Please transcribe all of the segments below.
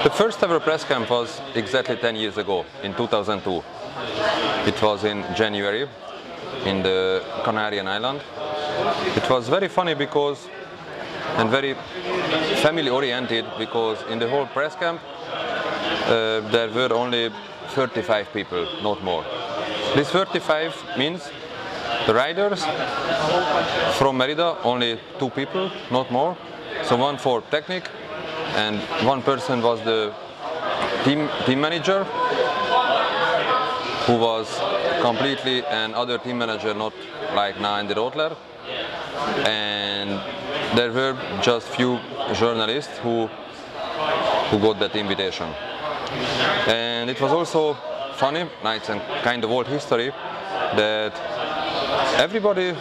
The first ever press camp was exactly 10 years ago, in 2002. It was in January, in the Canarian island. It was very funny because, and very family oriented, because in the whole press camp there were only 35 people, not more. This 35 means the riders from Merida, only 2 people, not more. So one for technique, and one person was the team manager, who was completely another team manager, not like now in the Rotler. And there were just few journalists who got that invitation. And it was also funny, it's a kind of old history, that everybody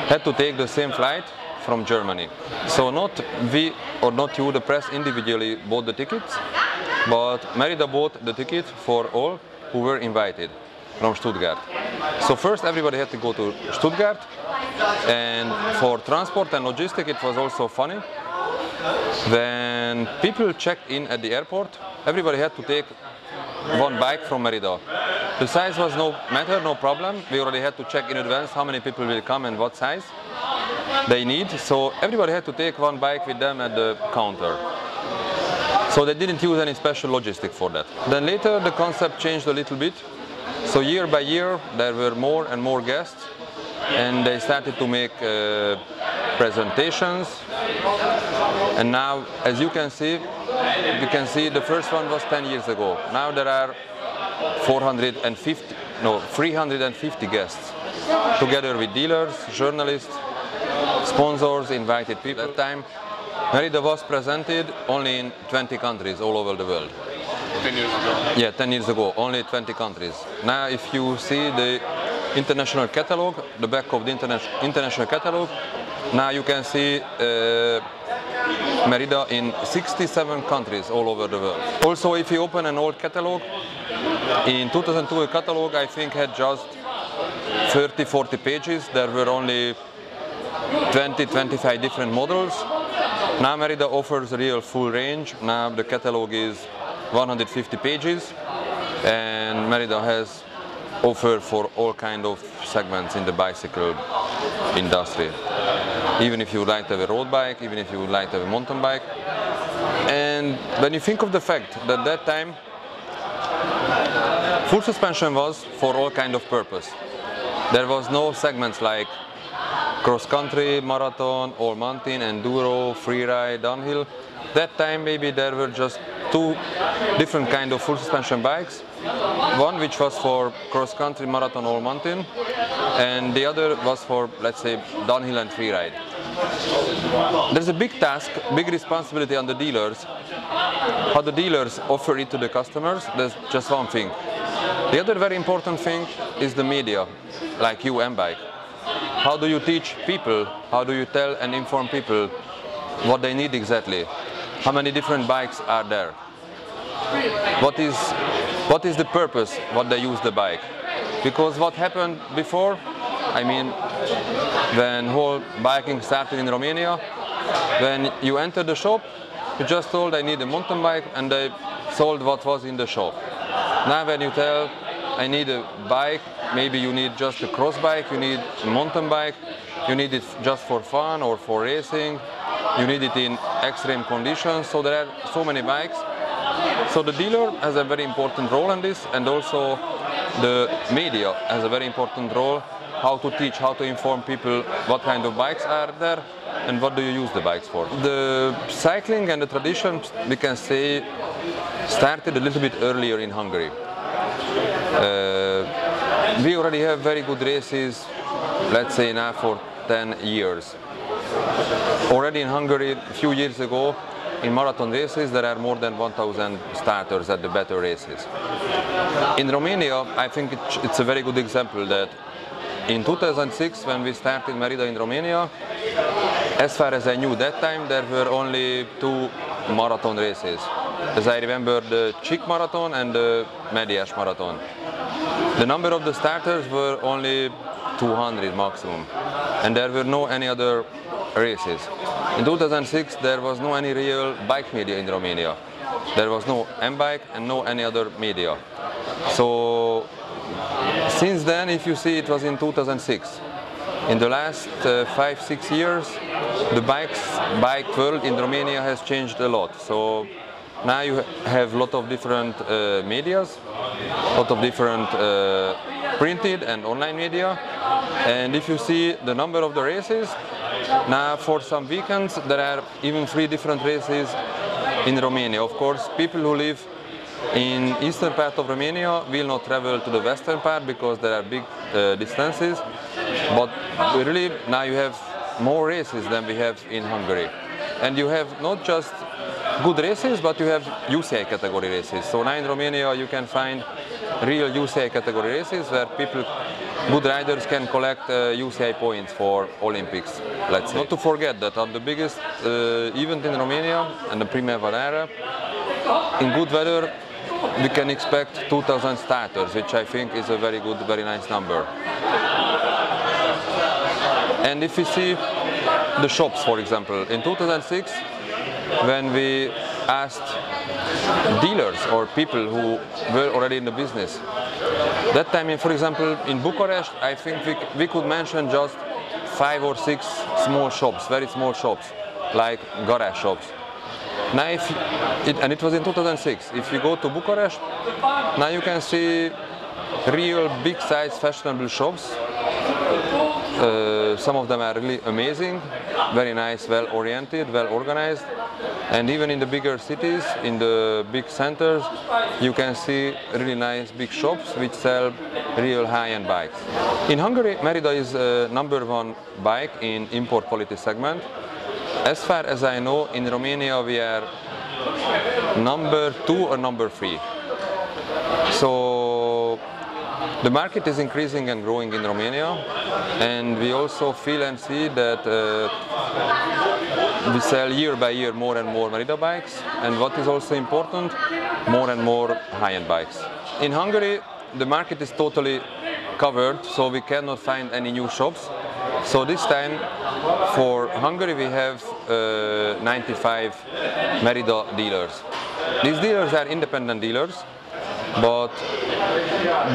had to take the same flight from Germany. So not we or not you, the press, individually bought the tickets, but Merida bought the ticket for all who were invited from Stuttgart. So first everybody had to go to Stuttgart, and for transport and logistics it was also funny. When people checked in at the airport, everybody had to take one bike from Merida. The size was no matter, no problem. We already had to check in advance how many people will come and what size they need. So everybody had to take one bike with them at the counter. So they didn't use any special logistic for that. Then later the concept changed a little bit. So year by year there were more and more guests, and they started to make presentations. And now, as you can see the first one was 10 years ago. Now there are 350 guests, together with dealers, journalists, sponsors, invited people. At that time, Merida was presented only in 20 countries all over the world. 10 years ago? Yeah, 10 years ago, only 20 countries. Now if you see the international catalog, the back of the international catalog, now you can see Merida in 67 countries all over the world. Also, if you open an old catalog, in 2002 a catalog I think had just 30-40 pages. There were only 20-25 different models. Now Merida offers a real full range. Now the catalog is 150 pages, and Merida has offer for all kind of segments in the bicycle industry. Even if you would like to have a road bike, even if you would like to have a mountain bike. And when you think of the fact that that time full suspension was for all kind of purpose. There was no segments like cross-country, marathon, all mountain, enduro, freeride, downhill. That time maybe there were just 2 different kind of full suspension bikes. One which was for cross-country, marathon, all mountain, and the other was for, let's say, downhill and freeride. There's a big task, big responsibility on the dealers. How the dealers offer it to the customers, that's just one thing. The other very important thing is the media, like you, Mbike. How do you teach people, how do you tell and inform people what they need exactly? How many different bikes are there? What is the purpose, what they use the bike? Because what happened before, I mean, when whole biking started in Romania, when you entered the shop, you just told I need a mountain bike, and they sold what was in the shop. Now when you tell I need a bike, maybe you need just a cross bike, you need a mountain bike, you need it just for fun or for racing, you need it in extreme conditions, so there are so many bikes. So the dealer has a very important role in this, and also the media has a very important role, how to teach, how to inform people what kind of bikes are there and what do you use the bikes for. The cycling and the tradition, we can say, started a little bit earlier in Hungary. We already have very good races, let's say now for 10 years. Already in Hungary, a few years ago, in marathon races, there are more than 1,000 starters at the better races. In Romania, I think it's a very good example that in 2006, when we started Merida in Romania, as far as I knew that time, there were only 2 marathon races. As I remember, the Czech Marathon and the Mediás Marathon. The number of the starters were only 200 maximum, and there were no any other races. In 2006 there was no any real bike media in Romania. There was no Mbike and no any other media. So since then, if you see, it was in 2006. In the last 5-6 years, the bike world in Romania has changed a lot. So now you have a lot of different medias, a lot of different printed and online media. And if you see the number of the races, now for some weekends there are even 3 different races in Romania. Of course, people who live in eastern part of Romania will not travel to the western part because there are big distances. But really now you have more races than we have in Hungary. And you have not just good races, but you have UCI category races. So now in Romania you can find real UCI category races where people, good riders, can collect UCI points for Olympics, let's say. Not to forget that on the biggest event in Romania, and the Primavera, in good weather we can expect 2,000 starters, which I think is a very good, very nice number. And if we see the shops, for example, in 2006, when we asked dealers or people who were already in the business, that time, for example, in Bucharest, I think we could mention just 5 or 6 small shops, very small shops, like garage shops. Now, and it was in 2006. If you go to Bucharest, now you can see real big-size fashionable shops. Some of them are really amazing, very nice, well-oriented, well-organized. And even in the bigger cities, in the big centers, you can see really nice big shops which sell real high-end bikes. In Hungary, Merida is #1 bike in import quality segment. As far as I know, in Romania we are #2 or #3. So the market is increasing and growing in Romania, and we also feel and see that we sell year by year more and more Merida bikes, and what is also important, more and more high-end bikes. In Hungary, the market is totally covered, so we cannot find any new shops. So this time, for Hungary, we have 95 Merida dealers. These dealers are independent dealers, but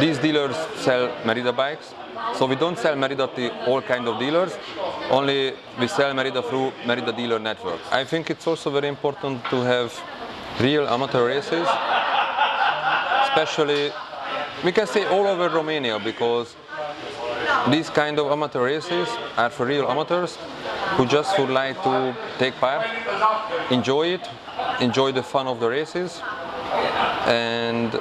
these dealers sell Merida bikes. So we don't sell Merida to all kind of dealers, only we sell Merida through Merida dealer network. I think it's also very important to have real amateur races, especially, we can say all over Romania, because these kind of amateur races are for real amateurs who just would like to take part, enjoy it, enjoy the fun of the races, and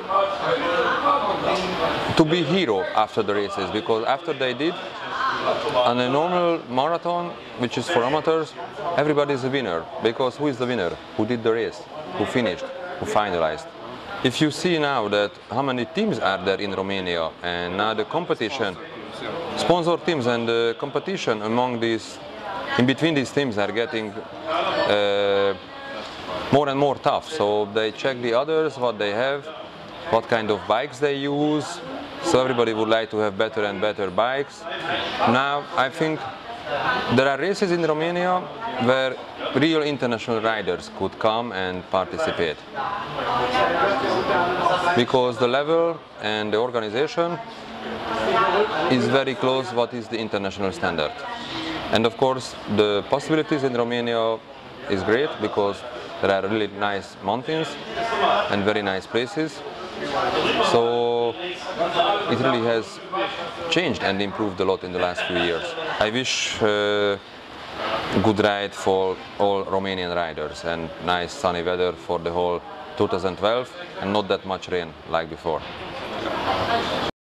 to be hero after the races, because after they did on a normal marathon, which is for amateurs, everybody is a winner, because who is the winner? Who did the race, who finished, who finalized. If you see now that how many teams are there in Romania, and now the competition, sponsor teams, and the competition among these, in between these teams, are getting more and more tough. So they check the others, what they have, what kind of bikes they use. So everybody would like to have better and better bikes. Now I think there are races in Romania where real international riders could come and participate, because the level and the organization is very close what is the international standard. And of course the possibilities in Romania is great, because there are really nice mountains and very nice places. So it really has changed and improved a lot in the last few years. I wish good ride for all Romanian riders and nice sunny weather for the whole 2012, and not that much rain like before.